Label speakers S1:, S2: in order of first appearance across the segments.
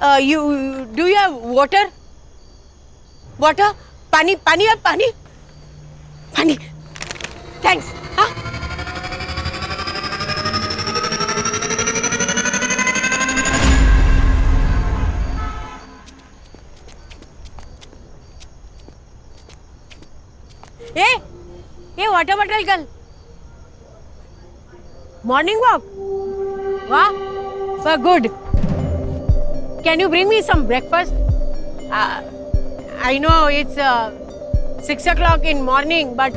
S1: Do you have water? Water? पानी पानी है पानी? पानी. Thanks. हाँ? ये water bottle girl. Morning walk. Wow. Well, good. Can you bring me some breakfast? I know it's 6 o'clock in morning, but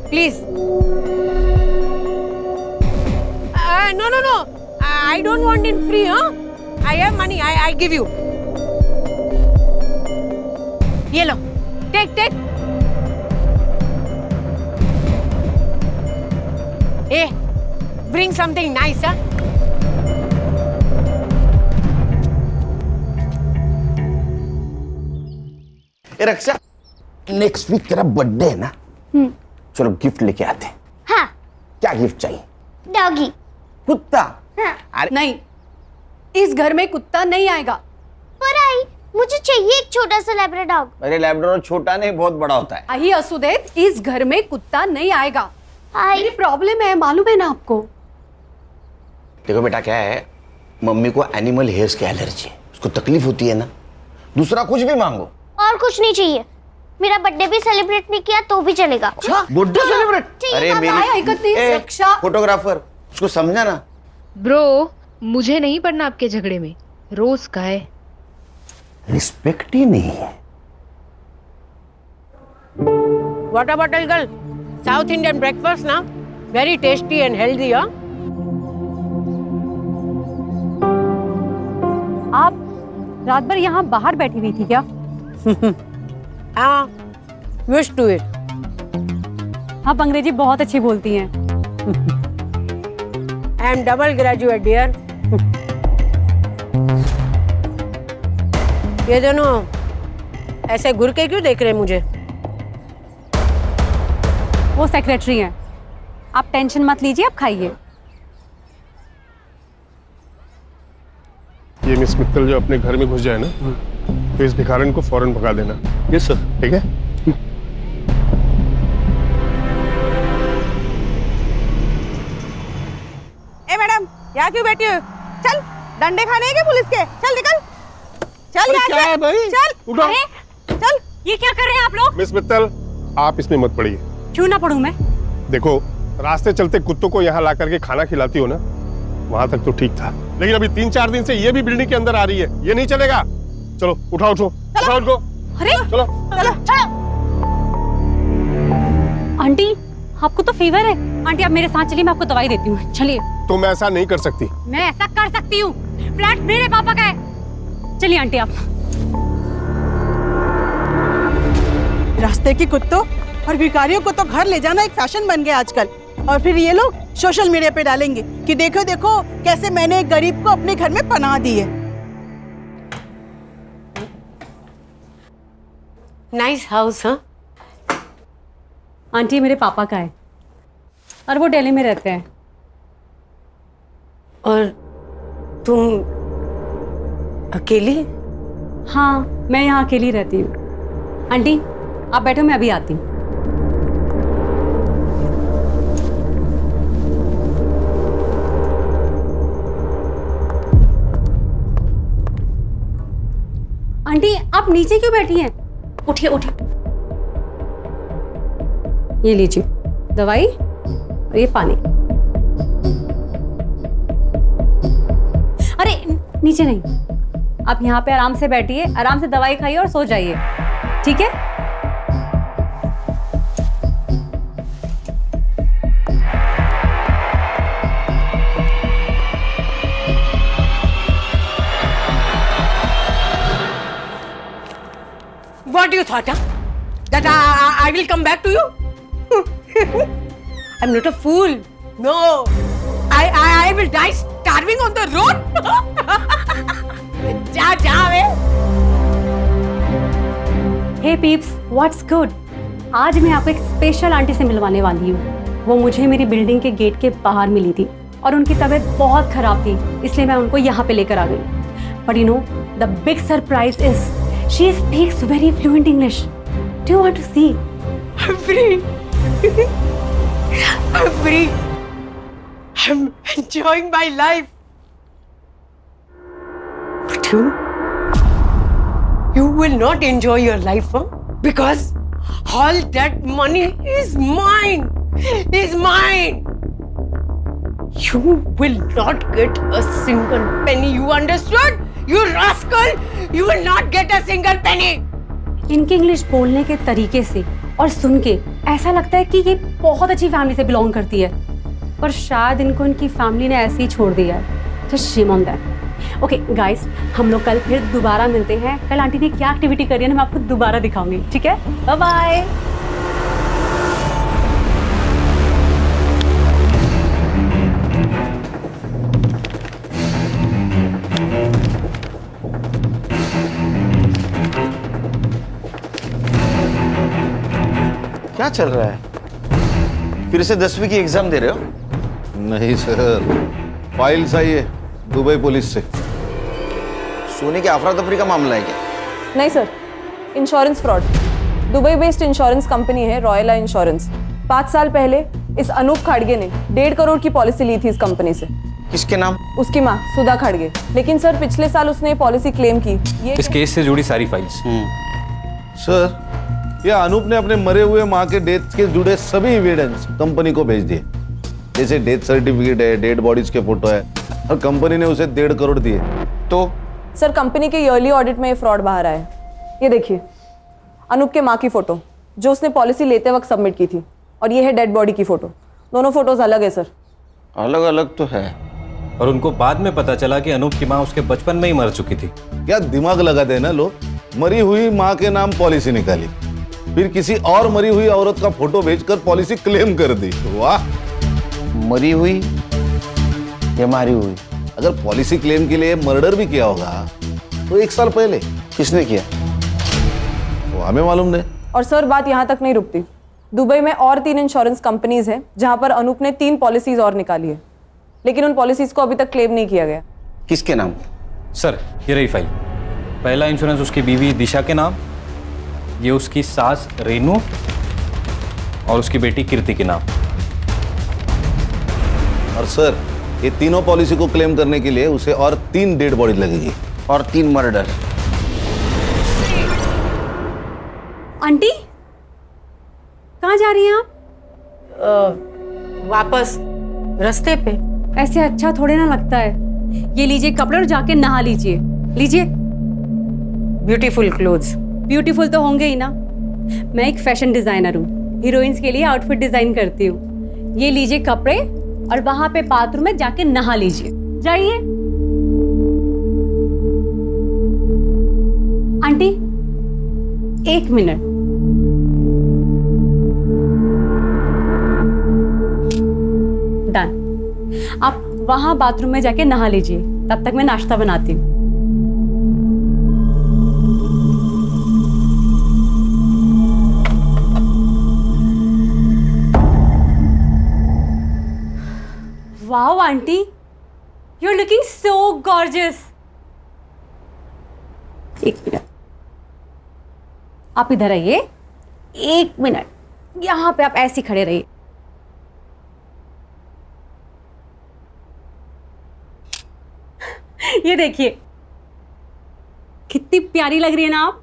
S1: please. No. I don't want it free, huh? I have money. I give you. Ye lo. Take. Hey, bring something nice, huh?
S2: Raksha, next week तेरा birthday है ना? चलो gift लेके आते हैं।
S3: हाँ।
S2: क्या gift चाहिए?
S3: डॉगी।
S2: कुत्ता?
S3: हाँ।
S2: अरे
S4: नहीं, इस घर में कुत्ता नहीं आएगा।
S3: पर आई, मुझे चाहिए एक छोटा सा लैब्राडोर डॉग।
S2: अरे लैब्राडोर छोटा नहीं, बहुत बड़ा होता है।
S4: आई असुदेव, इस घर में कुत्ता नहीं आएगा।
S3: आई
S4: मेरी प्रॉब्लम है, मालूम है ना आपको?
S2: देखो बेटा, क्या है, मम्मी को एनिमल हेयर्स की एलर्जी है, उसको तकलीफ होती है ना। दूसरा कुछ भी मांगो।
S3: और कुछ नहीं चाहिए। मेरा बर्थडे भी सेलिब्रेट नहीं किया तो भी चलेगा।
S2: Birthday celebrate? अरे मेरी फोटोग्राफर, उसको समझा ना।
S5: ब्रो, मुझे नहीं पड़ना आपके झगड़े में। रोज का है।
S2: रिस्पेक्ट ही नहीं है।
S1: Water bottle girl. South Indian breakfast ना? Very tasty and healthy, huh?
S4: आप रात भर यहाँ बाहर बैठी हुई थी क्या?
S1: हाँ, used to it.
S4: आप अंग्रेजी बहुत अच्छी बोलती हैं।
S1: I am double graduate, dear. ये दोनों ऐसे घुर के क्यों देख रहे हैं मुझे?
S4: वो सेक्रेटरी हैं। आप टेंशन मत लीजिए, आप खाइए।
S6: ये मिस मित्तल जो अपने घर में घुस जाए ना, तो इस भिखारन को फौरन भगा देना।
S2: Yes sir.
S6: ठीक है?
S7: ए मैडम, यहाँ क्यों बैठी हो? चल, डंडे खाने हैं क्या पुलिस के? चल निकल। चल यहाँ
S6: क्या
S7: से।
S6: है भाई?
S7: चल।
S6: उठो।
S7: चल।
S4: ये क्या कर रहे हैं आप लोग?
S6: मिस मित्तल, आप इसमें मत पड़िए।
S4: क्यों ना पढ़ूं मैं?
S6: देखो, रास्ते चलते कुत्तों को यहाँ ला करके खाना खिलाती हो ना, वहां तक तो ठीक था, लेकिन अभी 3-4 दिन से ये भी बिल्डिंग के अंदर आ रही है। ये नहीं चलेगा। चलो उठाओ उनको।
S4: अरे
S6: चलो।
S4: आंटी, आपको तो फीवर है। आंटी आप मेरे साथ चलिए, मैं आपको दवाई देती हूँ। चलिए।
S6: तुम ऐसा नहीं कर सकती।
S4: मैं ऐसा कर सकती हूँ। फ्लैट मेरे पापा का है। चलिए आंटी आप।
S7: रास्ते के कुत्तों और भिखारियों को तो घर ले जाना एक फैशन बन गया आजकल। और फिर ये लोग सोशल मीडिया पे डालेंगे कि देखो देखो कैसे मैंने एक गरीब को अपने घर में पनाह दी है।
S1: नाइस हाउस, हाँ?
S4: आंटी मेरे पापा का है और वो दिल्ली में रहते हैं।
S1: और तुम अकेली?
S4: हाँ, मैं यहाँ अकेली रहती हूँ। आंटी आप बैठो, मैं अभी आती हूँ। आंटी आप नीचे क्यों बैठी हैं? उठिए। ये लीजिए दवाई और ये पानी। अरे नीचे नहीं, आप यहाँ पे आराम से बैठिए, आराम से दवाई खाइए और सो जाइए, ठीक है?
S1: What you thought, huh? That I will come back to you? I'm not a fool. No. I will die starving on the road. जा वे.
S4: हे पीप्स, व्हाट्स गुड? आज मैं आपको एक स्पेशल आंटी से मिलवाने वाली हूँ। वो मुझे मेरी बिल्डिंग के गेट के बाहर मिली थी और उनकी तबीयत बहुत खराब थी, इसलिए मैं उनको यहाँ पे लेकर आ गई। But you know, the big surprise is she speaks very fluent English. Do you want to see?
S1: I'm free. I'm free. I'm enjoying my life. But you will not enjoy your life, huh? Because all that money is mine. Is mine. You will not get a single penny. You understood? You rascal! You will not get a single penny.
S4: इनके English बोलने के तरीके से और सुन के ऐसा लगता है कि ये बहुत अच्छी फैमिली से बिलोंग करती है, पर शायद इनको इनकी फैमिली ने ऐसे ही छोड़ दिया है। तो shame on that. Okay guys, हम लोग कल फिर दोबारा मिलते हैं। कल आंटी ने क्या एक्टिविटी करी है मैं आपको दोबारा दिखाऊंगी, ठीक है? Bye bye.
S2: क्या चल रहा है? फिर से 10वीं की एग्जाम दे रहे हो?
S8: नहीं सर, फाइल्स आई है दुबई पुलिस से।
S2: सोने की अफरा तफरी का मामला है क्या?
S9: नहीं sir, insurance fraud. Dubai based insurance company है रॉयला इंश्योरेंस। 5 साल पहले इस अनूप खाड़गे ने 1.5 करोड़ की पॉलिसी ली थी इस कंपनी से।
S2: किसके नाम?
S9: उसकी माँ सुधा खाड़गे। लेकिन सर पिछले साल उसने पॉलिसी क्लेम की। ये
S10: इस केस से जुड़ी सारी फाइल्स।
S8: सर, यह अनूप ने अपने मरे हुए माँ के डेथ के जुड़े सभी एविडेंस कंपनी को भेज दिए, जैसे डेथ सर्टिफिकेट है, डेड बॉडीज के फोटो है, और कंपनी ने उसे 1.5 करोड़ दिए।
S2: तो
S9: सर कंपनी के ईयरली ऑडिट में ये फ्रॉड बाहर आया है। ये देखिए, अनूप के माँ की फोटो जो उसने पॉलिसी लेते वक्त सबमिट की थी, और ये है डेड बॉडी की फोटो। दोनों फोटोज अलग है सर।
S2: अलग अलग तो है,
S10: और उनको बाद में पता चला कि अनूप की माँ उसके बचपन में ही मर चुकी थी।
S8: क्या दिमाग लगा देना लोग, मरी हुई माँ के नाम पॉलिसी निकाली, फिर किसी और मरी हुई औरत का फोटो भेजकर पॉलिसी क्लेम कर दी। वाह!
S2: मरी हुई या मारी हुई?
S8: अगर पॉलिसी क्लेम के लिए मर्डर भी किया होगा तो 1 साल पहले।
S2: किसने किया
S8: वो हमें मालूम नहीं।
S9: और सर बात यहाँ तक नहीं रुकती। दुबई में और 3 इंश्योरेंस कंपनीज हैं जहाँ पर अनूप ने 3 पॉलिसीज और निकाली है, लेकिन उन पॉलिसीज को अभी तक क्लेम नहीं किया गया।
S2: किसके नाम?
S10: सर ये रही फाइल। पहला इंश्योरेंस उसकी बीवी दिशा के नाम, ये उसकी सास रेनू और उसकी बेटी कीर्ति के नाम।
S8: और सर, ये तीनों पॉलिसी को क्लेम करने के लिए उसे और 3 डेड बॉडी लगेगी
S2: और 3 मर्डर।
S4: आंटी कहाँ जा रही हैं आप?
S1: वापस रास्ते पे।
S4: ऐसे अच्छा थोड़े ना लगता है। ये लीजिए कपड़े और जाके नहा लीजिए। लीजिए।
S1: Beautiful clothes.
S4: ब्यूटीफुल तो होंगे ही ना। मैं एक फैशन डिजाइनर हूँ, हीरोइंस के लिए आउटफिट डिजाइन करती हूँ। ये लीजिए कपड़े और वहां पे बाथरूम में जाके नहा लीजिए। जाइए। Aunty 1 minute. डन। आप वहां बाथरूम में जाके नहा लीजिए, तब तक मैं नाश्ता बनाती हूँ। Wow, aunty, you're looking so gorgeous. 1 minute, आप इधर आइए। 1 मिनट, यहाँ पे आप ऐसे खड़े रहिए। ये देखिए कितनी प्यारी लग रही है ना आप।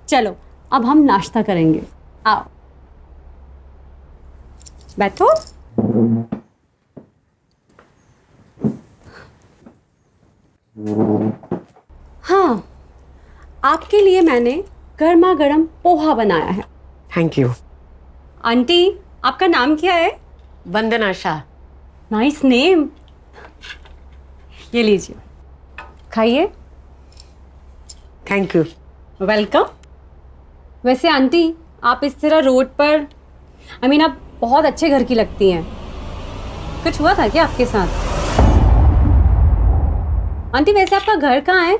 S4: चलो अब हम नाश्ता करेंगे। आओ बैठो। हाँ, आपके लिए मैंने गर्मा गर्म पोहा बनाया है।
S1: Thank you.
S4: आंटी आपका नाम क्या है?
S1: वंदना शाह।
S4: Nice name. ये लीजिए, खाइए।
S1: Thank you.
S4: वेलकम। वैसे आंटी आप इस तरह रोड पर आप बहुत अच्छे घर की लगती हैं। कुछ हुआ था क्या आपके साथ? आंटी वैसे आपका घर कहाँ है?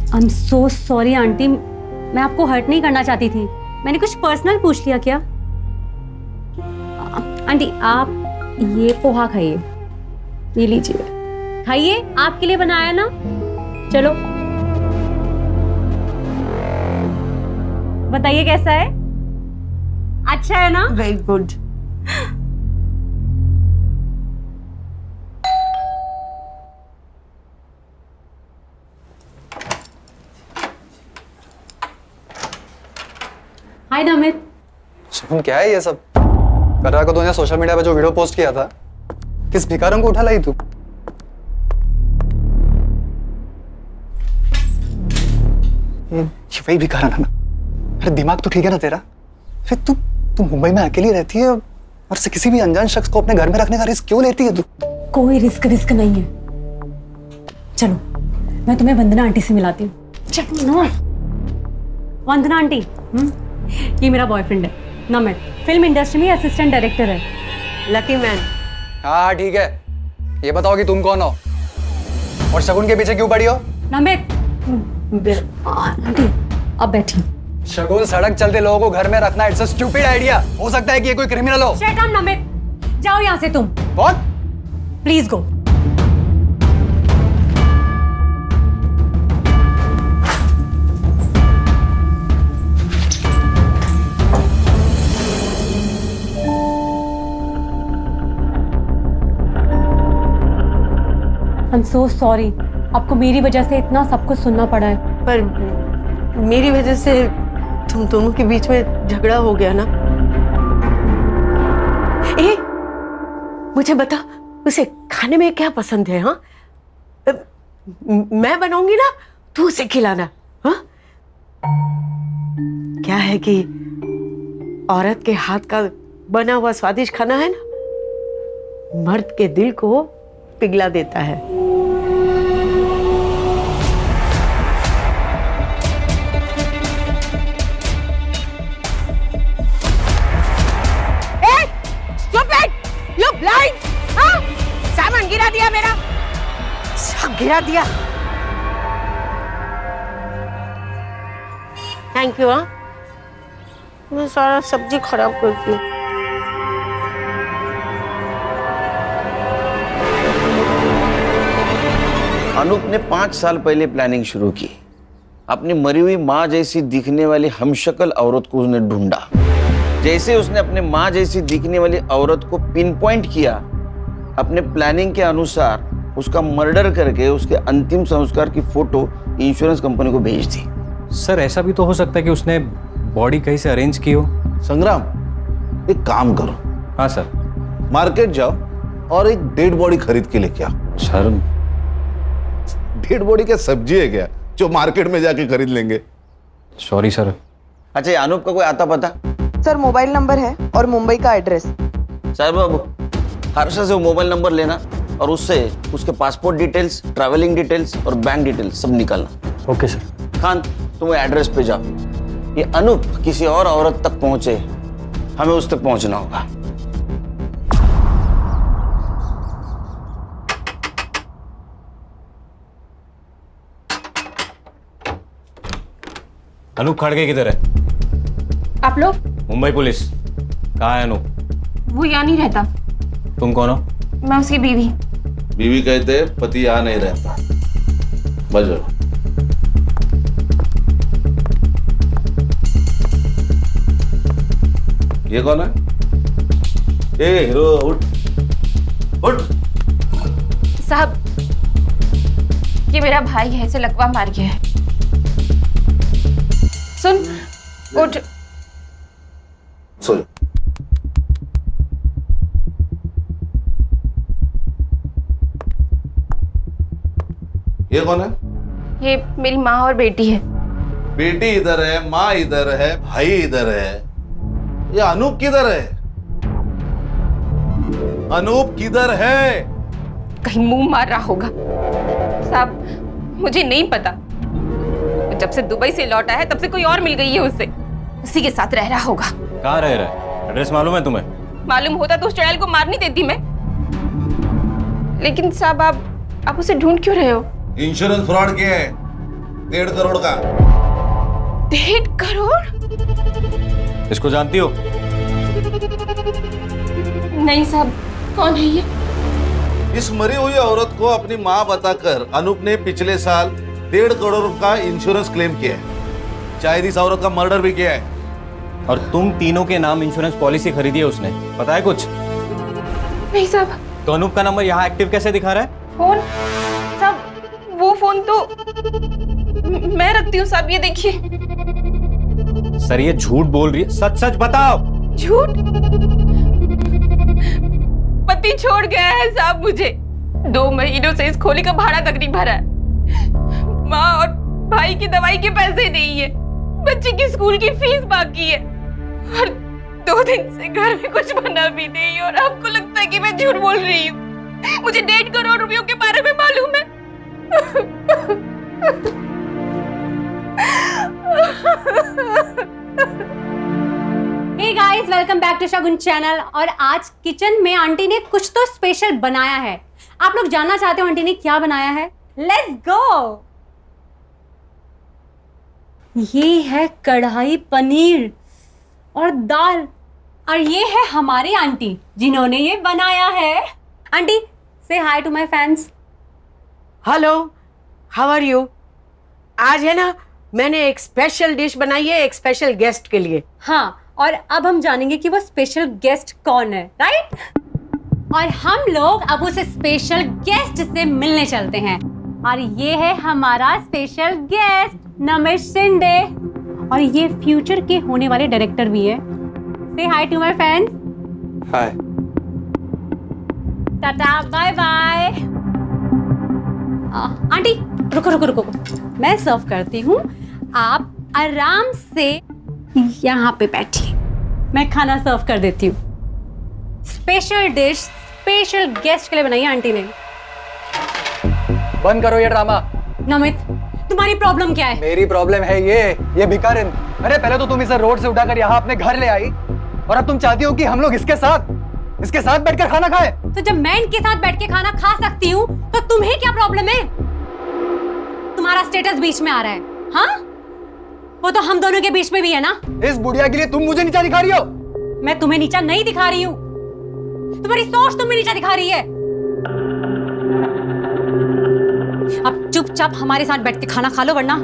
S4: I am so sorry aunty, मैं आपको हर्ट नहीं करना चाहती थी। मैंने कुछ पर्सनल पूछ लिया क्या? आंटी आप ये पोहा खाइए, ये लीजिए, खाइए, आपके लिए बनाया ना। चलो बताइए कैसा है? अच्छा है ना?
S1: Very good.
S4: Hi Namit.
S11: Shubham क्या है ये सब? कर रहा को तूने सोशल मीडिया पे जो वीडियो पोस्ट किया था, किस भिखारन को उठा लाई तू? ये वही भिखारन है ना? अरे दिमाग तो ठीक है ना तेरा? अरे तू मुंबई में अकेली रहती है और से किसी भी अनजान शख्स को अपने घर में रखने का रिस्क क्यों लेती है तू?
S4: कोई रिस्क नहीं है। चलो मैं तुम्हें वंदना आंटी से मिलाती हूँ। चलो ना। वंदना आंटी, ये मेरा बॉयफ्रेंड है नमित, फिल्म इंडस्ट्री में असिस्टेंट डायरेक्टर है।
S1: Lucky man.
S11: हाँ ठीक है, ये बताओ कि तुम कौन हो और शगुन के पीछे क्यों पड़ी हो?
S4: नमित आंटी अब बैठी।
S11: शगुन सड़क चलते लोगों को घर में रखना इट्स अ स्टूपिड आइडिया। हो सकता है कि ये कोई क्रिमिनल हो।
S4: शट अप नमित, जाओ यहाँ से तुम।
S11: कौन?
S4: Please go. I'm so sorry, आपको मेरी वजह से इतना सब कुछ सुनना पड़ा है।
S1: पर मेरी वजह से तुम दोनों के बीच में झगड़ा हो गया ना। ए, मुझे बता, उसे खाने में क्या पसंद है? हाँ, मैं बनाऊंगी ना, तू उसे खिलाना। हाँ, क्या है कि औरत के हाथ का बना हुआ स्वादिष्ट खाना है ना, मर्द के दिल को पिघला देता है। You blind? हाँ? सामान गिरा दिया मेरा, सब गिरा दिया। Thank you. हाँ, मैं सारा सब्जी खराब करती हूँ।
S2: अनूप ने 5 साल पहले प्लानिंग शुरू की। अपनी मरी हुई माँ जैसी दिखने वाली हमशक्ल औरत को उसने ढूंढा। जैसे उसने अपने माँ जैसी दिखने वाली औरत को पिन पॉइंट किया, अपने प्लानिंग के अनुसार उसका मर्डर करके उसके अंतिम संस्कार की फोटो इंश्योरेंस कंपनी को भेज दी।
S10: सर ऐसा भी तो हो सकता है कि उसने बॉडी कहीं से अरेंज की हो।
S8: संग्राम, एक काम करो।
S10: हाँ सर।
S8: मार्केट जाओ और एक डेड बॉडी खरीद के लेके आओ।
S10: सर
S8: डेड बॉडी क्या सब्जी है क्या जो मार्केट में जाके खरीद लेंगे?
S10: Sorry sir.
S2: अच्छा, ये अनूप का कोई आता पता?
S9: सर मोबाइल नंबर है और मुंबई का एड्रेस।
S2: साहब बाबू, हर्षा से वो मोबाइल नंबर लेना और उससे उसके पासपोर्ट डिटेल्स, ट्रैवलिंग डिटेल्स और बैंक डिटेल्स सब निकालना।
S11: Okay sir.
S2: खान, तुम एड्रेस पे जाओ। ये अनूप किसी और औरत तक पहुंचे, हमें उस तक पहुंचना होगा।
S10: अनूप खड़गे किधर है?
S5: आप लोग?
S10: मुंबई पुलिस। कहाँ है अनूप?
S5: वो यहाँ नहीं रहता।
S10: तुम कौन हो?
S5: मैं उसकी बीवी।
S8: बीवी कहते पति यहाँ नहीं रहता। बजो। ये कौन है? ए हीरो, उठ उठ।
S5: साहब, ये मेरा भाई है, इसे लकवा मार गया है। सुन, उठ।
S8: सो जाओ। ये कौन है?
S5: ये मेरी माँ और बेटी है।
S8: बेटी इधर है, माँ इधर है, भाई इधर है। ये अनूप किधर है? अनूप किधर है?
S5: कहीं मुंह मार रहा होगा। साहब, मुझे नहीं पता। जब से दुबई से लौटा है तब से कोई और मिल गई है उसे, उसी के साथ रह रहा होगा।
S10: कहाँ रह रहा है? एड्रेस मालूम है तुम्हें?
S5: मालूम होता तो उस चुड़ैल को मार नहीं देती मैं। लेकिन साहब, आप उसे ढूंढ क्यों रहे हो?
S8: इंश्योरेंस फ्रॉड किया है 1.5 करोड़ का।
S5: 1.5 करोड़?
S10: इसको जानती हो?
S5: नहीं साहब, कौन है ये?
S8: इस मरी हुई औरत को अपनी माँ बताकर अनूप ने पिछले साल 1.5 करोड़ का इंश्योरेंस क्लेम किया है। शायद इस औरत का मर्डर भी किया है।
S10: और तुम तीनों के नाम इंश्योरेंस पॉलिसी खरीदी है उसने, पता है कुछ?
S5: नहीं साहब।
S10: तो अनूप का नंबर यहाँ एक्टिव कैसे दिखा रहा है?
S5: फोन साहब, वो फोन तो मैं रखती हूँ साहब, ये देखिए।
S10: सर ये झूठ बोल रही है, सच सच बताओ।
S5: झूठ? पति छोड़ गया है साहब मुझे। 2 महीनों से इस खोली का भाड़ा तक नहीं भरा है। माँ और भाई की दवाई के पैसे नहीं है, बच्चे की स्कूल की फीस बाकी है, और 2 दिन से घर में कुछ बना भी नहीं। और आपको लगता है कि मैं झूठ बोल रही हूँ? मुझे 1.5 करोड़ रुपयों के बारे में मालूम है।
S4: Hey guys, welcome back to Shagun channel. और आज किचन में आंटी ने कुछ तो स्पेशल बनाया है। आप लोग जानना चाहते हो आंटी ने क्या बनाया है? Let's go. ये है कढ़ाई पनीर और दाल, और ये है हमारी आंटी जिन्होंने ये बनाया है। आंटी से hi to my fans.
S1: Hello, how are you? आज है ना, मैंने एक स्पेशल डिश बनाई है एक स्पेशल गेस्ट के लिए।
S4: हाँ, और अब हम जानेंगे कि वो स्पेशल गेस्ट कौन है, राइट? और हम लोग अब उस स्पेशल गेस्ट से मिलने चलते हैं। और ये है हमारा स्पेशल गेस्ट नमित शिंदे, और ये फ्यूचर के होने वाले डायरेक्टर भी है। से hi to my fans.
S11: Hi.
S4: Tata, bye bye. Aunty रुको रुको रुको, मैं सर्व करती हूँ, आप आराम से यहाँ पे बैठिए, मैं खाना सर्व कर देती हूँ। स्पेशल डिश स्पेशल गेस्ट के लिए बनाई है आंटी ने।
S11: बंद करो ये ड्रामा।
S4: नमित, तुम्हारी प्रॉब्लम क्या है?
S11: मेरी प्रॉब्लम है ये भिखारिन। अरे पहले तो तुम इसे रोड से उठाकर यहाँ अपने घर ले आई, और अब तुम चाहती हो कि हम लोग इसके साथ बैठकर खाना खाएं।
S4: तो जब मैं इनके साथ बैठ के खाना खा सकती हूँ तो तुम्हें क्या प्रॉब्लम है? तुम्हारा स्टेटस बीच में आ रहा है, हाँ? वो तो हम दोनों के बीच में भी है ना।
S11: इस बुढ़िया के लिए तुम मुझे नीचा दिखा रही हो?
S4: मैं तुम्हें नीचा नहीं दिखा रही हूँ, तुम्हारी सोच तुम्हें नीचा दिखा रही है। अब चुपचाप हमारे साथ बैठ के खाना खा लो, वरना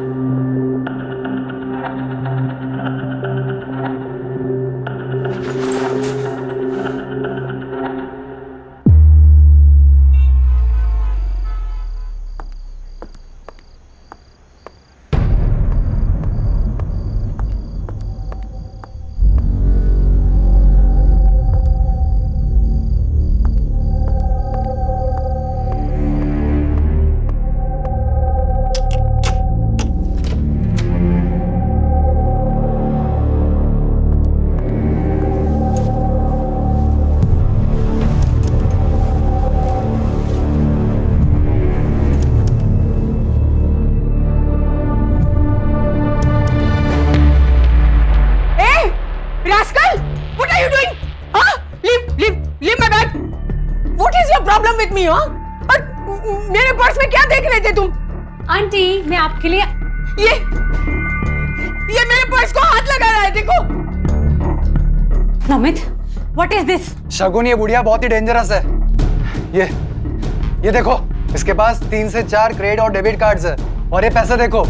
S1: और मेरे पर्स में क्या देख रहे थे तुम?
S4: आंटी, मैं आपके लिए
S1: ये मेरे पर्स को हाथ लगा रहा है, देखो।
S4: Namit, what is this?
S11: Shagun, ये बुढ़िया बहुत ही डेंजरस है। ये देखो, इसके पास 3 से 4 क्रेडिट और डेबिट कार्ड्स है, और ये पैसे देखो,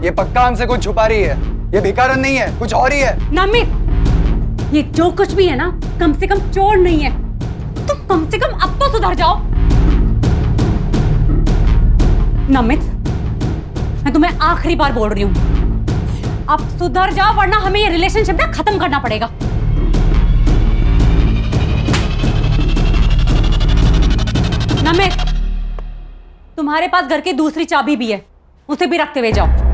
S11: ये पक्का हमसे कुछ छुपा रही है। ये भिखारन नहीं है, कुछ और ही है।
S4: नमित, ये जो कुछ भी है ना, कम से कम चोर नहीं है। तुम कम से कम अब तो सुधर जाओ। नमित, मैं तुम्हें आखिरी बार बोल रही हूँ, अब सुधर जाओ, वरना हमें ये रिलेशनशिप ना खत्म करना पड़ेगा। नमित, तुम्हारे पास घर की दूसरी चाबी भी है, उसे भी रखते हुए जाओ।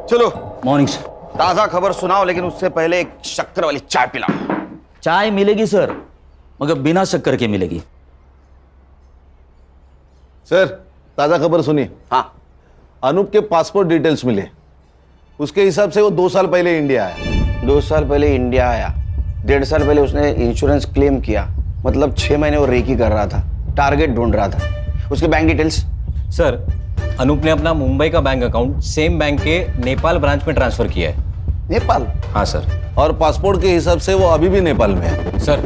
S2: चलो,
S10: मॉर्निंग सर।
S2: ताजा खबर सुनाओ, लेकिन उससे पहले एक शक्कर वाली चाय पिलाओ।
S12: चाय मिलेगी सर, मगर बिना शक्कर के मिलेगी।
S8: सर, ताजा खबर सुनिए।
S2: हाँ,
S8: अनूप के पासपोर्ट डिटेल्स मिले। उसके हिसाब से वो 2 साल पहले इंडिया आया।
S2: 2 साल पहले इंडिया आया, 1.5 साल पहले उसने इंश्योरेंस क्लेम किया, मतलब 6 महीने वो रेकी कर रहा था, टारगेट ढूंढ रहा था। उसके बैंक डिटेल्स?
S10: सर, अनूप ने अपना मुंबई का बैंक अकाउंट सेम बैंक के नेपाल ब्रांच में ट्रांसफर किया है।
S2: नेपाल?
S10: हाँ सर।
S8: और पासपोर्ट के हिसाब से वो अभी भी नेपाल में है।
S10: सर,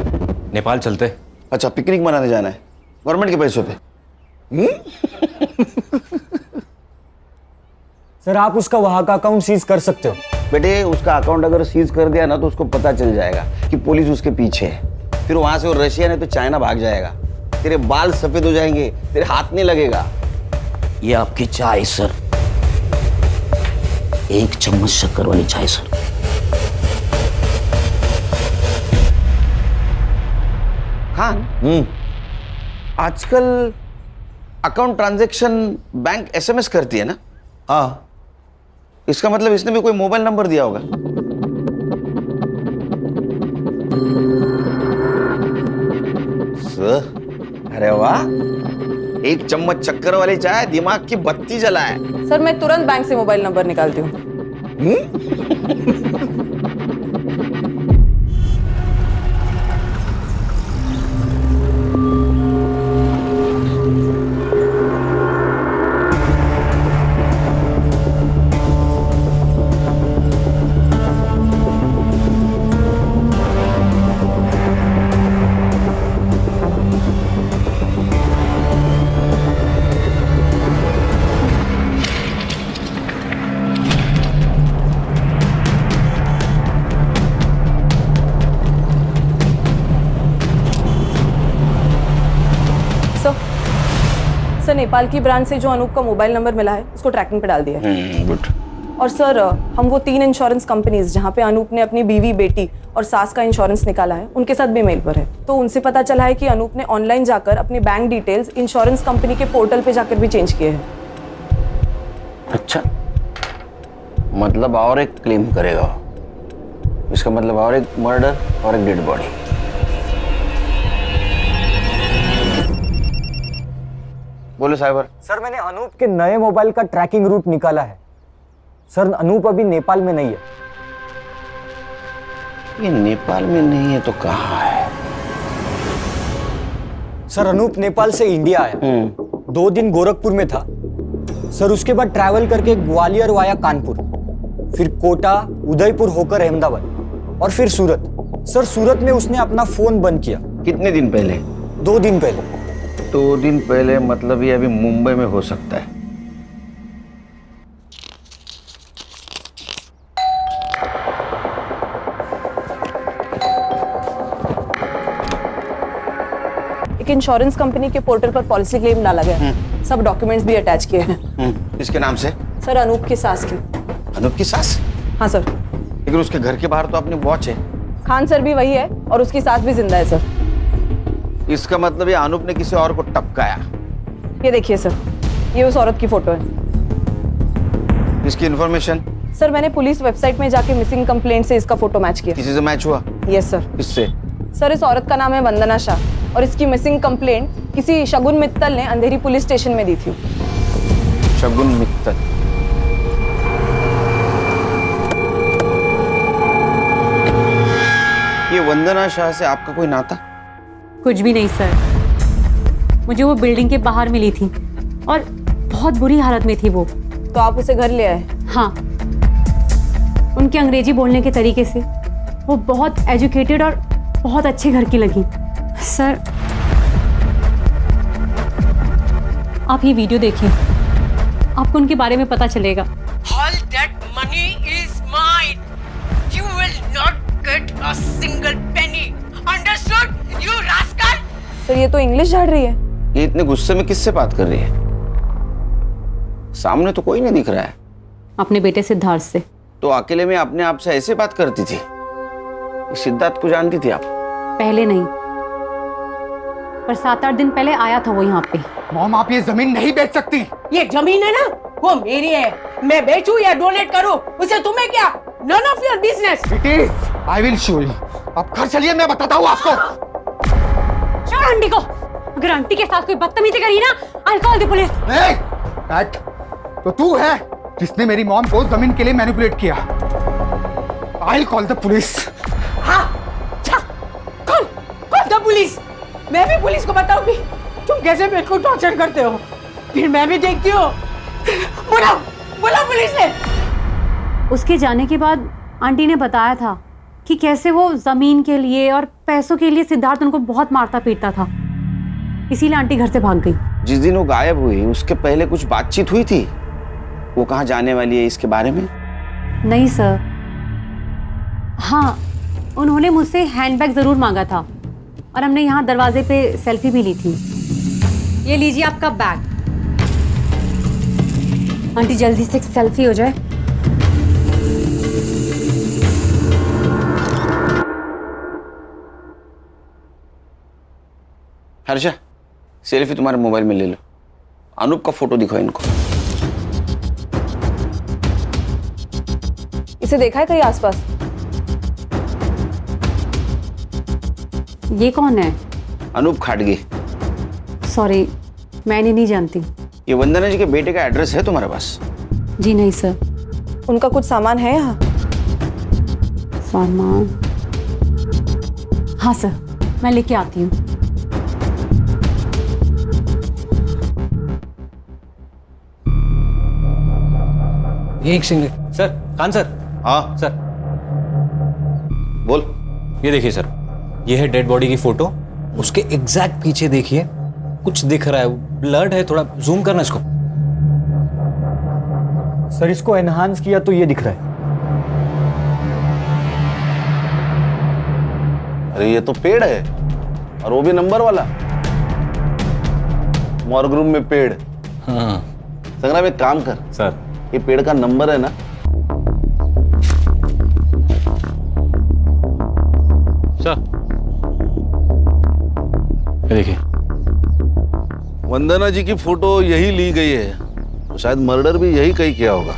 S10: नेपाल चलते।
S2: अच्छा, पिकनिक मनाने जाना है गवर्नमेंट के पैसों पे?
S11: सर आप उसका वहां का अकाउंट सीज कर सकते हो।
S2: बेटे, उसका अकाउंट अगर सीज कर दिया ना तो उसको पता चल जाएगा कि पुलिस उसके पीछे है। फिर वहां से वो रशिया नहीं तो चाइना भाग जाएगा। तेरे बाल सफेद हो जाएंगे, तेरे हाथ नहीं लगेगा।
S12: ये आपकी चाय सर, 1 चम्मच शक्कर वाली चाय सर।
S2: खान, आजकल अकाउंट ट्रांजैक्शन बैंक एसएमएस करती है ना?
S8: हाँ,
S2: इसका मतलब इसने भी कोई मोबाइल नंबर दिया होगा।
S8: सर
S2: अरे वाह, 1 चम्मच शक्कर वाली चाय दिमाग की बत्ती जलाए।
S9: सर मैं तुरंत बैंक से मोबाइल नंबर निकालती हूँ। सर नेपाल की ब्रांच से जो अनूप का मोबाइल नंबर मिला है उसको ट्रैकिंग पे डाल दिया है।
S2: गुड।
S9: और सर हम वो 3 इंश्योरेंस कंपनीज जहाँ पे अनूप ने अपनी बीवी, बेटी और सास का इंश्योरेंस निकाला है उनके साथ भी मेल पर है। तो उनसे पता चला है कि अनूप ने ऑनलाइन जाकर अपने बैंक डिटेल्स इंश्योरेंस कंपनी के पोर्टल पे जाकर भी चेंज किए हैं।
S2: अच्छा, मतलब और एक क्लेम करेगा। इसका मतलब और एक मर्डर और एक डेड बॉडी। बोलो साइबर।
S11: सर मैंने अनूप के नए मोबाइल का ट्रैकिंग रूट निकाला है। सर अनूप अभी नेपाल में नहीं है।
S2: ये नेपाल में नहीं है तो कहाँ है?
S11: सर अनूप नेपाल से इंडिया आया, 2 दिन गोरखपुर में था सर। उसके बाद ट्रैवल करके ग्वालियर वाया कानपुर, फिर कोटा, उदयपुर होकर अहमदाबाद और फिर सूरत। सर सूरत में उसने अपना फोन बंद किया।
S2: कितने दिन पहले?
S11: 2 दिन पहले।
S2: 2 दिन पहले मतलब ये अभी मुंबई में हो सकता है।
S9: एक इंश्योरेंस कंपनी के पोर्टल पर पॉलिसी क्लेम डाला गया। सब डॉक्यूमेंट्स भी अटैच किए हैं।
S2: इसके नाम से?
S9: सर अनूप की सास की।
S2: अनूप की सास?
S9: हाँ सर।
S2: लेकिन उसके घर के बाहर तो अपनी वॉच है।
S9: खान सर भी वही है और उसकी सास भी जिंदा है सर।
S2: इसका मतलब ये अनूप ने किसी और को टपकाया।
S9: ये देखिए सर, ये उस औरत की फोटो है।
S2: इसकी इंफॉर्मेशन?
S9: सर मैंने पुलिस वेबसाइट में जाके मिसिंग कंप्लेंट से इसका फोटो मैच किया।
S2: किसी से मैच हुआ?
S9: Yes sir.
S2: किससे?
S9: सर इस औरत का नाम है वंदना शाह और इसकी मिसिंग कंप्लेंट किसी शगुन मित्तल ने अंधेरी पुलिस स्टेशन में दी थी।
S2: शगुन मित्तल? ये वंदना शाह से आपका कोई नाता?
S4: कुछ भी नहीं सर, मुझे वो बिल्डिंग के बाहर मिली थी और बहुत बुरी हालत में थी वो।
S9: तो आप उसे घर ले आए?
S4: हाँ, उनके अंग्रेजी बोलने के तरीके से वो बहुत एजुकेटेड और बहुत अच्छे घर की लगी। सर आप ये वीडियो देखिए, आपको उनके बारे में पता चलेगा।
S1: All that money is mine. You will not get a single penny. Understood, you rascal?
S9: Sir ये तो इंग्लिश झाड़ रही है।
S2: ये इतने गुस्से में किससे बात कर रही है? सामने तो कोई नहीं दिख रहा है।
S4: अपने बेटे सिद्धार्थ से।
S2: तो अकेले में अपने आप से ऐसे बात करती थी? सिद्धार्थ को जानती थी आप?
S4: पहले नहीं, पर 7-8 दिन पहले आया था वो यहाँ पे।
S11: मॉम आप ये जमीन नहीं बेच सकती।
S1: ये जमीन है ना, वो मेरी है। मैं बेचूं या डोनेट करूं, उसे तुम्हें क्या? None of your business.
S11: It is. I will show you. आप घर चलिए, मैं बताता हूँ आपको।
S4: छोड़ आंटी को। अगर आंटी के साथ कोई बदतमीजी करी ना, I'll call the police.
S11: Cat, तो तू है जिसने मेरी मॉम को जमीन के लिए मैनिपुलेट किया। I'll call the police.
S1: हाँ, कौन? The police. पुलिस को बताऊंगी तुम कैसे मेरे को टॉर्चर करते हो। फिर मैं भी देखती हूँ। बुलाओ बुलाओ पुलिस ने।
S4: उसके जाने के बाद आंटी ने बताया था कि कैसे वो जमीन के लिए और पैसों के लिए सिद्धार्थ उनको बहुत मारता पीटता था, इसीलिए आंटी घर से भाग गई।
S2: जिस दिन वो गायब हुई उसके पहले कुछ बातचीत हुई थी? वो कहाँ जाने वाली है इसके बारे में?
S4: नहीं सर। हाँ, उन्होंने मुझसे हैंडबैग जरूर मांगा था और हमने यहाँ दरवाजे पे सेल्फी भी ली थी। ये लीजिए आपका बैग। आंटी जल्दी से एक सेल्फी हो जाए।
S2: हर्षा, सेल्फी तुम्हारे मोबाइल में ले लो। अनूप का फोटो दिखाओ इनको।
S9: इसे देखा है कहीं आसपास?
S4: ये कौन है?
S2: अनूप खाटगे।
S4: सॉरी, मैंने नहीं जानती।
S2: ये वंदना जी के बेटे का एड्रेस है तुम्हारे पास?
S4: जी नहीं सर।
S9: उनका कुछ सामान है यहाँ?
S4: सामान? हाँ सर, मैं लेके आती हूँ।
S10: एक सेकंड सर। खान सर।
S8: हाँ
S10: सर,
S8: बोल।
S10: ये देखिए सर, ये है डेड बॉडी की फोटो। उसके एग्जैक्ट पीछे देखिए कुछ दिख रहा है, ब्लड है, थोड़ा जूम करना इसको।
S11: सर इसको एनहांस किया तो ये दिख रहा है।
S8: अरे ये तो पेड़ है, और वो भी नंबर वाला। मॉर्ग रूम में पेड़।
S10: हाँ
S8: संग्राम एक काम कर
S10: सर,
S8: ये पेड़ का नंबर है ना,
S10: सर ये देखिए।
S8: वंदना जी की फोटो यही ली गई है, तो शायद मर्डर भी यही कहीं किया होगा।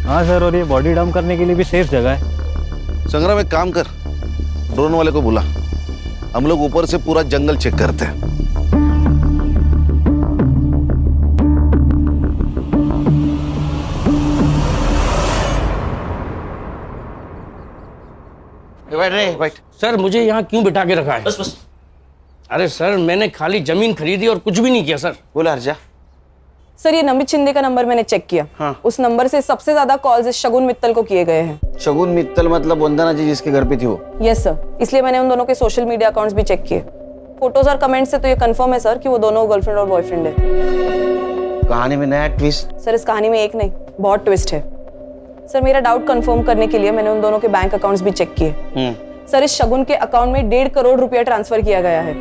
S11: हाँ सर, और ये बॉडी डंप करने के लिए भी सेफ जगह है।
S8: संग्राम एक काम कर, ड्रोन वाले को बुला, हम लोग ऊपर से पूरा जंगल चेक करते हैं।
S2: बैठ रहे बैठ।
S13: सर मुझे यहाँ क्यों बिठा के रखा है?
S12: बस बस।
S13: अरे सर मैंने खाली जमीन खरीदी और कुछ भी नहीं किया सर।
S2: बोला हर्षा।
S9: सर ये नमित शिंदे का नंबर मैंने चेक किया।
S2: हाँ।
S9: उस नंबर से सबसे ज्यादा कॉल्स शगुन मित्तल को किए गए हैं।
S2: शगुन मित्तल मतलब वंदना जी जिसके घर पे थी वो?
S9: यस सर, इसलिए मैंने उन दोनों के सोशल मीडिया अकाउंट्स भी चेक किए। फोटोज और कमेंट से तो ये कंफर्म है सर कि वो दोनों गर्लफ्रेंड और बॉयफ्रेंड है।
S2: कहानी में नया ट्विस्ट।
S9: सर इस कहानी में एक नहीं, बहुत ट्विस्ट है। सर मेरा डाउट कंफर्म करने के लिए मैंने उन दोनों के बैंक अकाउंट्स भी चेक किए। सर इस शगुन के अकाउंट में 1.5 करोड़ रुपया ट्रांसफर किया गया है,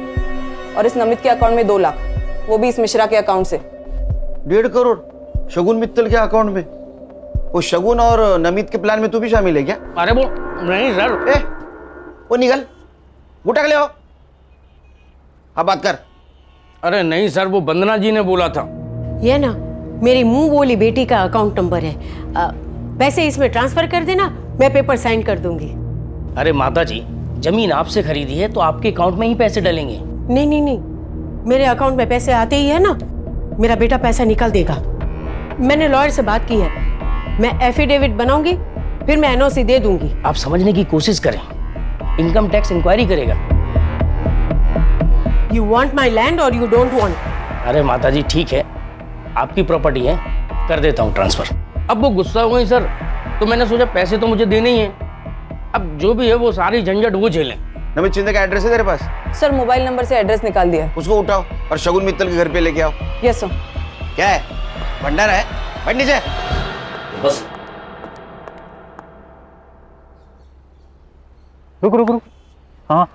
S9: और इस नमित के अकाउंट में 2 लाख, वो भी इस मिश्रा के अकाउंट से।
S2: 1.5 करोड़ शगुन मित्तल के अकाउंट में? वो शगुन और नमित के प्लान में तू भी शामिल है क्या?
S13: अरे वो नहीं सर।
S2: ए, वो निकल, उठा के ले आओ। अब बात कर।
S13: अरे नहीं सर, वो वंदना जी ने बोला था।
S1: ये ना मेरी मुंह बोली बेटी का अकाउंट नंबर है। पैसे इसमें ट्रांसफर कर देना, मैं पेपर साइन कर दूंगी।
S13: अरे माता जी, जमीन आपसे खरीदी है तो आपके अकाउंट में ही पैसे डलेंगे।
S1: नहीं नहीं नहीं, मेरे अकाउंट में पैसे आते ही है ना, मेरा बेटा पैसा निकाल देगा। मैंने लॉयर से बात की है, मैं एफिडेविट बनाऊंगी, फिर मैं एनओसी दे दूंगी।
S13: आप समझने की कोशिश करें, इनकम टैक्स इंक्वायरी करेगा।
S1: यू वांट माई लैंड और यू डोंट वांट?
S13: अरे माता जी ठीक है, आपकी प्रॉपर्टी है, कर देता हूँ ट्रांसफर। अब वो गुस्सा हो गई सर, तो मैंने सोचा पैसे तो मुझे देने ही हैं, अब जो भी है वो सारी झंझट वो झेलें।
S2: नमित शिंदे का एड्रेस है तेरे पास?
S9: सर मोबाइल नंबर से एड्रेस निकाल दिया है।
S2: उसको उठाओ और शगुन मित्तल के घर पे लेके आओ।
S9: Yes sir.
S2: क्या है, भंडारा है? बैठ नीचे।
S12: बस
S11: रुक रुक रुक। हाँ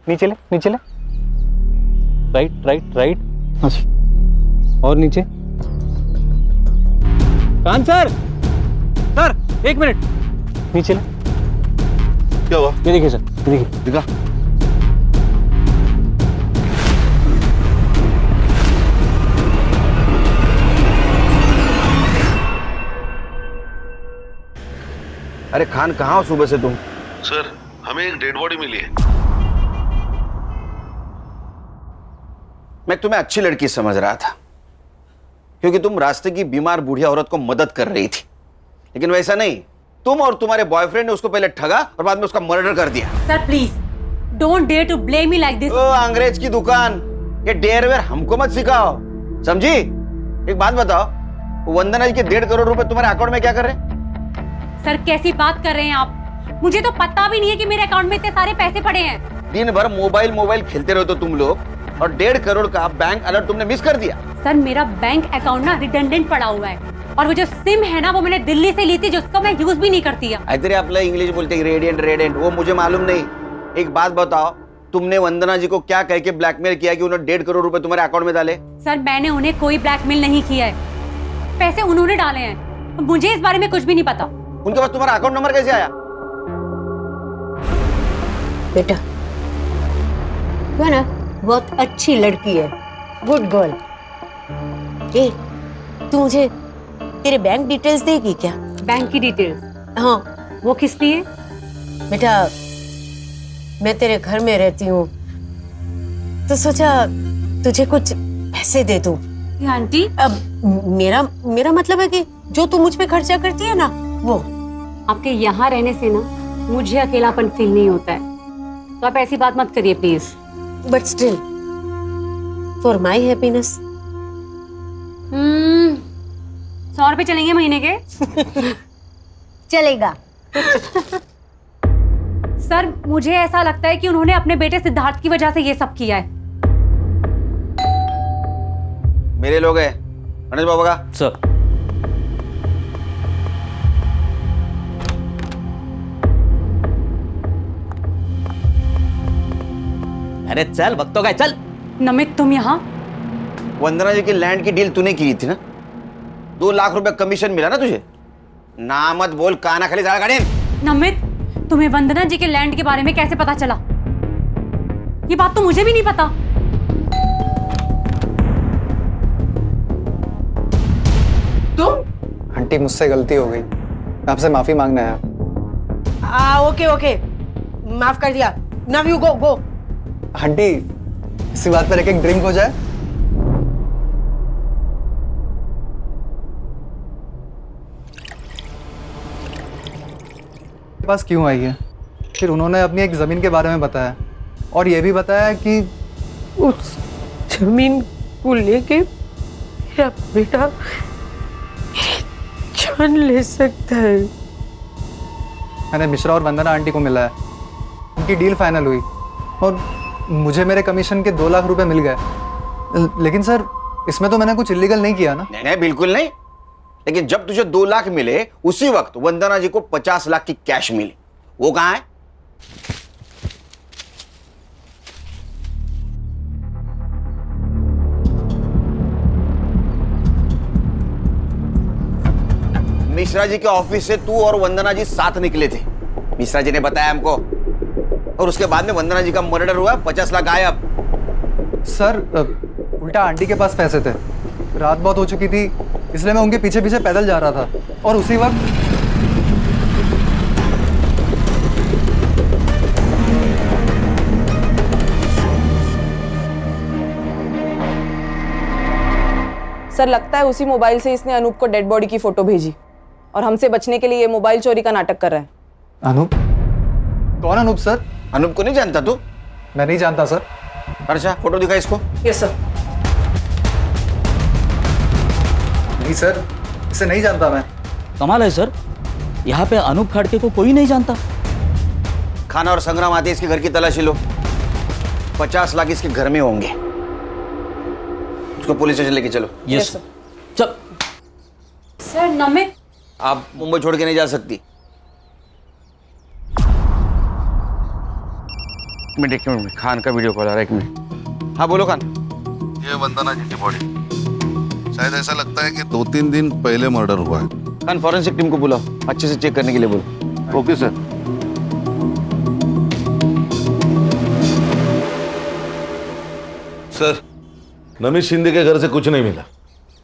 S11: नीचे ले, नीचे ले। Right right right. और नीचे। कान सर, सर 1 मिनट, नीचे ले।
S8: क्या हुआ?
S11: ये देखिए सर, ये देखिए।
S8: दिखा।
S2: अरे खान, कहाँ हो सुबह से तुम?
S8: सर हमें एक डेड बॉडी मिली है।
S2: मैं तुम्हें अच्छी लड़की समझ रहा था, क्योंकि तुम रास्ते की बीमार बूढ़ी औरत को मदद कर रही थी, लेकिन वैसा नहीं। तुम और तुम्हारे बॉयफ्रेंड ने उसको पहले ठगा और बाद में उसका मर्डर कर दिया।
S4: Sir please don't dare to blame me like this.
S2: अंग्रेज की दुकान, ये डेयरवेयर हमको मत सिखाओ, समझी? एक बात बताओ, वंदना जी के 1.5 करोड़ रुपए तुम्हारे अकाउंट में क्या कर रहे हैं?
S4: सर कैसी बात कर रहे हैं आप? मुझे तो पता भी नहीं है कि मेरे अकाउंट में इतने सारे पैसे पड़े हैं।
S2: दिन भर मोबाइल खेलते रहते हो तुम लोग, और 1.5 करोड़ का बैंक अलर्ट तुमने मिस कर दिया।
S4: सर मेरा बैंक अकाउंट ना रिडंडेंट पड़ा हुआ है, और वो जो सिम है ना वो मैंने दिल्ली से ली थी, जिसको मैं यूज भी नहीं करती है।
S2: इधर आपला इंग्लिश बोलते रेडियंट, वो मुझे मालूम नहीं। एक बात बताओ, तुमने वंदना जी को क्या कह के ब्लैकमेल किया कि उन्होंने 1.5 करोड़ रुपए तुम्हारे अकाउंट में डाले?
S4: सर मैंने उन्हें कोई ब्लैकमेल नहीं किया है, पैसे उन्होंने डाले हैं, मुझे इस बारे में कुछ भी नहीं पता।
S2: उनके पास तुम्हारा अकाउंट नंबर कैसे आया?
S1: बेटा तू है ना बहुत अच्छी लड़की है, गुड गर्ल। ए तू मुझे तेरे बैंक डिटेल्स देगी क्या?
S4: बैंक की डिटेल्स?
S1: हाँ।
S4: वो किस लिए?
S1: बेटा मैं तेरे घर में रहती हूँ तो सोचा तुझे कुछ पैसे दे दूं।
S4: आंटी
S1: अब मेरा मतलब है कि जो तू मुझ पे खर्चा करती है ना वो।
S4: आपके यहाँ रहने से ना मुझे अकेलापन फील नहीं होता है, तो आप ऐसी बात मत करिए please.
S1: But still for my happiness.
S4: 100 रुपए चलेंगे महीने के?
S1: चलेगा।
S4: सर मुझे ऐसा लगता है कि उन्होंने अपने बेटे सिद्धार्थ की वजह से ये सब किया है।
S2: मेरे लोग हैं गणेश बाबा का।
S12: सर अरे चल भक्तों का चल।
S4: नमित तुम यहाँ?
S2: वंदना जी की लैंड की डील तूने की थी ना, 2 लाख रुपए कमीशन मिला ना तुझे? ना मत बोल, काना खाली ज्यादा गाड़ी।
S4: नमित तुम्हें वंदना जी के लैंड के बारे में कैसे पता चला? ये बात तो मुझे भी नहीं पता।
S11: तुम? आंटी मुझसे गलती हो गई, आपसे माफी मांगना है।
S1: ओके माफ कर दिया। Now you go.
S11: आंटी इसी बात पर एक ड्रिंक हो जाए। पास क्यों आई है? फिर उन्होंने अपनी एक जमीन के बारे में बताया, और ये भी बताया कि
S1: उस जमीन को लेके मेरा बेटा जान ले सकता है।
S11: मैंने मिश्रा और वंदना आंटी को मिला है, उनकी डील फाइनल हुई और मुझे मेरे कमीशन के 2 लाख रुपए मिल गए। लेकिन सर इसमें तो मैंने कुछ इलीगल नहीं किया ना?
S2: नहीं बिल्कुल नहीं, लेकिन जब तुझे 2 लाख मिले उसी वक्त वंदना जी को 50 लाख की कैश मिली, वो कहां है? मिश्रा जी के ऑफिस से तू और वंदना जी साथ निकले थे, मिश्रा जी ने बताया हमको, और उसके बाद में वंदना जी का मर्डर हुआ, 50 लाख गायब।
S11: सर उल्टा आंटी के पास पैसे थे, रात बहुत हो चुकी थी, इसलिए मैं उनके पीछे पीछे पैदल जा रहा था, और उसी वक्त
S9: सर लगता है उसी मोबाइल से इसने अनूप को डेड बॉडी की फोटो भेजी, और हमसे बचने के लिए ये मोबाइल चोरी का नाटक कर रहा है।
S11: अनूप? कौन अनूप सर?
S2: अनूप को नहीं जानता तू?
S11: मैं नहीं जानता सर।
S2: अच्छा फोटो दिखा इसको।
S9: Yes sir.
S11: नहीं सर, इसे नहीं जानता मैं।
S12: कमाल है सर, यहाँ पे अनूप खड़के को कोई नहीं जानता।
S2: खाना और संग्राम आते इसके घर की तलाशी लो, 50 लाख इसके घर में होंगे, उसको पुलिस स्टेशन लेके चलो।
S12: Yes sir. चल।
S4: सर नमित
S2: आप मुंबई छोड़ के नहीं जा सकती। एक मिनट, खान का वीडियो कॉल आ रहा है, 1 मिनट। हाँ बोलो खान।
S8: ये वंदना जी की बॉडी, शायद ऐसा लगता है कि 2-3 दिन पहले मर्डर हुआ है।
S2: खान फॉरेंसिक टीम को बुलाओ, अच्छे से चेक करने के लिए बोलो।
S8: Okay sir. Sir Namit Shinde के घर से कुछ नहीं मिला।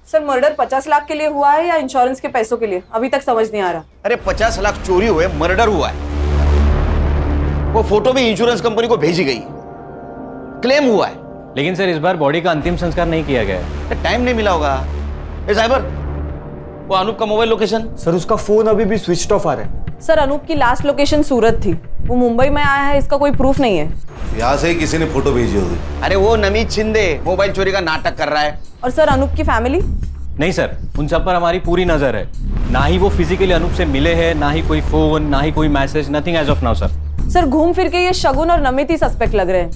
S9: सर मर्डर 50 लाख के लिए हुआ है या इंश्योरेंस के पैसों के लिए, अभी तक समझ नहीं आ रहा।
S2: अरे 50 लाख चोरी हुए, मर्डर हुआ है। वो फोटो भी इंश्योरेंस कंपनी को भेजी गई, क्लेम हुआ है।
S10: लेकिन सर इस बार बॉडी का अंतिम संस्कार नहीं किया गया है।
S2: टाइम नहीं मिला होगा। ए साइबर, वो अनूप का मोबाइल लोकेशन?
S11: सर उसका फोन अभी भी स्विच ऑफ आ रहा है।
S9: सर अनूप की लास्ट लोकेशन सूरत थी, वो मुंबई में आया है इसका कोई प्रूफ नहीं है।
S8: यहाँ से ही किसी ने फोटो भेजी होगी।
S2: अरे वो नमीत शिंदे मोबाइल चोरी का नाटक कर रहा है।
S9: और सर अनूप की फैमिली?
S10: नहीं सर, उन सब पर हमारी पूरी नजर है। ना ही वो फिजिकली अनूप से मिले हैं, ना ही कोई फोन, ना ही कोई message, nothing as of now sir.
S9: Sir घूम फिर के ये शगुन और नमित ही सस्पेक्ट लग रहे हैं।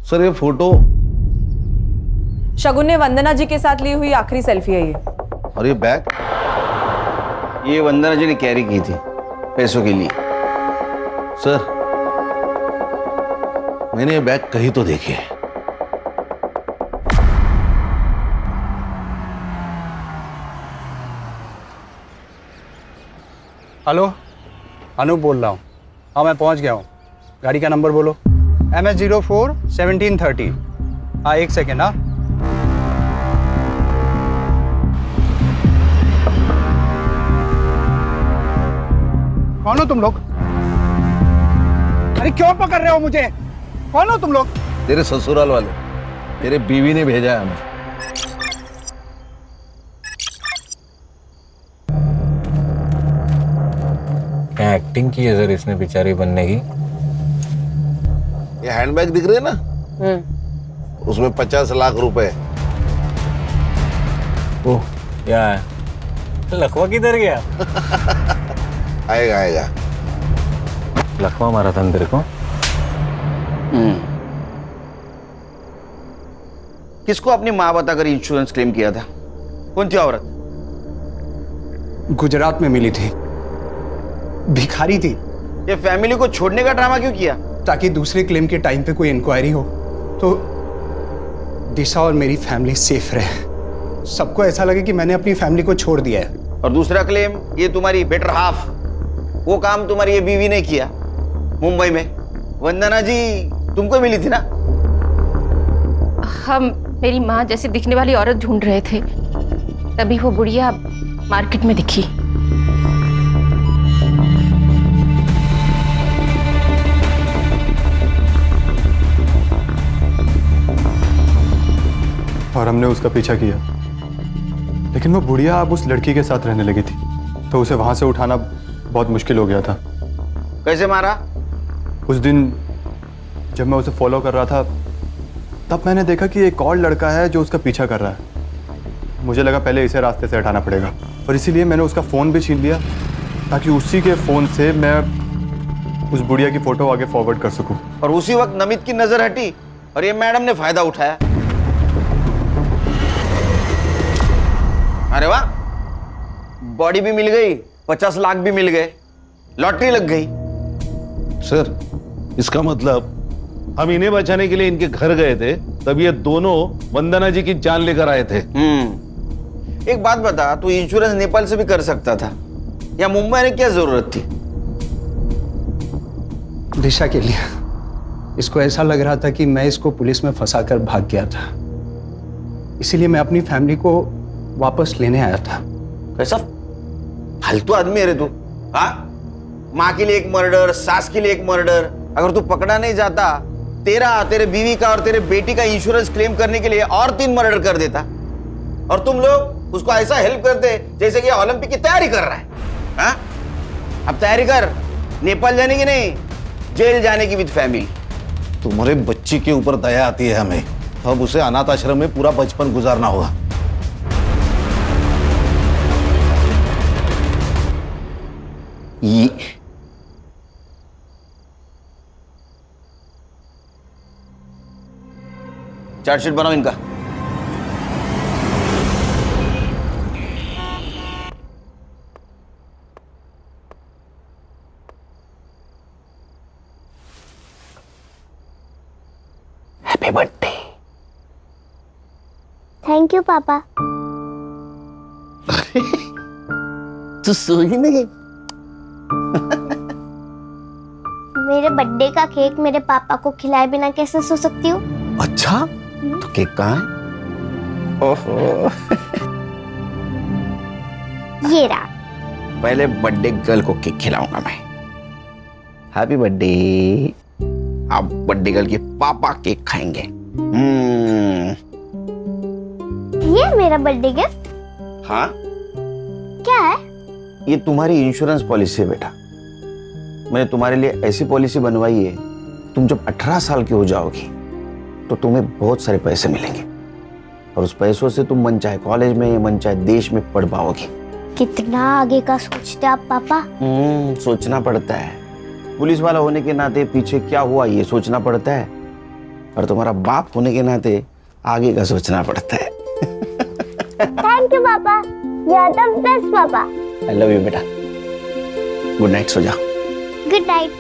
S8: सर ये फोटो
S9: शगुन ने वंदना जी के साथ ली हुई आखिरी सेल्फी है ये।
S8: और ये बैग?
S2: ये वंदना जी ने कैरी की थी पैसों के लिए।
S8: सर मैंने ये बैग कहीं तो देखी है।
S11: हेलो, अनूप बोल रहा हूँ। हाँ मैं पहुँच गया हूँ। गाड़ी का नंबर बोलो। MS04 1730। हाँ एक सेकेंड। हाँ कौन हो तुम लोग? अरे क्यों पकड़ रहे हो मुझे? कौन हो तुम लोग?
S8: तेरे ससुराल वाले, तेरे बीवी ने भेजा है हमें।
S10: क्या एक्टिंग की है सर इसने बेचारी बनने की।
S8: ये हैंडबैग दिख रहे हैं ना, उसमें 50 लाख रुपए।
S10: ओह क्या है, लखवा किधर गया?
S8: आएगा आएगा।
S10: लखवा मारा था तेरे को?
S2: किसको अपनी माँ बताकर इंश्योरेंस क्लेम किया था? कौन थी औरत?
S11: गुजरात में मिली थी, भिखारी थी।
S2: ये फैमिली को छोड़ने का ड्रामा क्यों किया?
S11: ताकि दूसरे क्लेम के टाइम पे कोई इंक्वायरी हो तो दिशा और मेरी फैमिली सेफ रहे। सबको ऐसा लगे कि मैंने अपनी फैमिली को छोड़ दिया है।
S2: और दूसरा क्लेम, ये तुम्हारी बेटर हाफ, वो काम तुम्हारी ये बीवी ने किया मुंबई में। वंदना जी तुमको मिली थी ना?
S5: हम मेरी माँ जैसी दिखने वाली औरत ढूंढ रहे थे, तभी वो बुढ़िया मार्केट में दिखी।
S11: और हमने उसका पीछा किया, लेकिन वो बुढ़िया अब उस लड़की के साथ रहने लगी थी, तो उसे वहां से उठाना बहुत मुश्किल हो गया था।
S2: कैसे मारा?
S11: उस दिन जब मैं उसे फॉलो कर रहा था, तब मैंने देखा कि एक और लड़का है जो उसका पीछा कर रहा है। मुझे लगा पहले इसे रास्ते से हटाना पड़ेगा, और इसीलिए मैंने उसका फ़ोन भी छीन लिया, ताकि उसी के फ़ोन से मैं उस बुढ़िया की फ़ोटो आगे फॉरवर्ड कर सकूं।
S2: और उसी वक्त नमित की नजर हटी और ये मैडम ने फायदा उठाया। अरे वाह, बॉडी भी मिल गई, 50 लाख भी मिल गए, लॉटरी लग गई।
S8: सर इसका मतलब हम इन्हें बचाने के लिए इनके घर गए थे, तब ये दोनों वंदना जी की जान लेकर आए थे।
S2: एक बात बता, तू इंश्योरेंस नेपाल से भी कर सकता था, या मुंबई में क्या जरूरत थी?
S11: दिशा के लिए। इसको ऐसा लग रहा था कि मैं इसको पुलिस में फंसाकर भाग गया था, इसीलिए मैं अपनी फैमिली को वापस लेने आया था।
S2: कैसा फालतू आदमी है रे तू? हाँ, माँ के लिए एक मर्डर, सास के लिए एक मर्डर। अगर तू पकड़ा नहीं जाता, तेरे बीवी का और तेरे बेटी का इंश्योरेंस क्लेम करने के लिए और 3 मर्डर कर देता, और तुम लोग उसको ऐसा हेल्प करते जैसे कि ओलंपिक की तैयारी कर रहा है। हाँ? अब तैयारी कर, नेपाल जाने की नहीं, जेल जाने की विद फैमिली।
S8: तुम्हारे बच्ची के ऊपर दया आती है हमें, अब उसे अनाथ आश्रम में पूरा बचपन गुजारना होगा।
S2: ये चार्जशीट बनाओ इनका। Happy birthday.
S3: थैंक यू पापा।
S2: तू सोई नहीं?
S3: मेरे बर्थडे का केक मेरे पापा को खिलाए बिना कैसे सो सकती हूँ?
S2: अच्छा, तो केक कहाँ है? ओहो।
S3: ये रहा।
S2: पहले बर्थडे गर्ल को केक खिलाऊंगा मैं। Happy birthday. अब बर्थडे गर्ल के पापा केक खाएंगे।
S3: ये है मेरा बर्थडे गिफ्ट?
S2: हाँ,
S3: क्या है?
S2: ये तुम्हारी इंश्योरेंस पॉलिसी है बेटा। मैंने तुम्हारे लिए ऐसी पॉलिसी बनवाई है, तुम जब 18 साल की हो जाओगी तो तुम्हें बहुत सारे पैसे मिलेंगे और उस पैसों से तुम मन चाहे कॉलेज में, मन चाहे देश में पढ़ पाओगी।
S3: कितना आगे का सोचते आप पापा।
S2: सोचना पड़ता है। पुलिस वाला होने के नाते पीछे क्या हुआ ये सोचना पड़ता है, और तुम्हारा बाप होने के नाते आगे का सोचना पड़ता है।
S3: थैंक यू पापा, यू आर द बेस्ट पापा।
S2: आई लव यू बेटा। गुड नाइट, सो जाओ।
S3: Good night.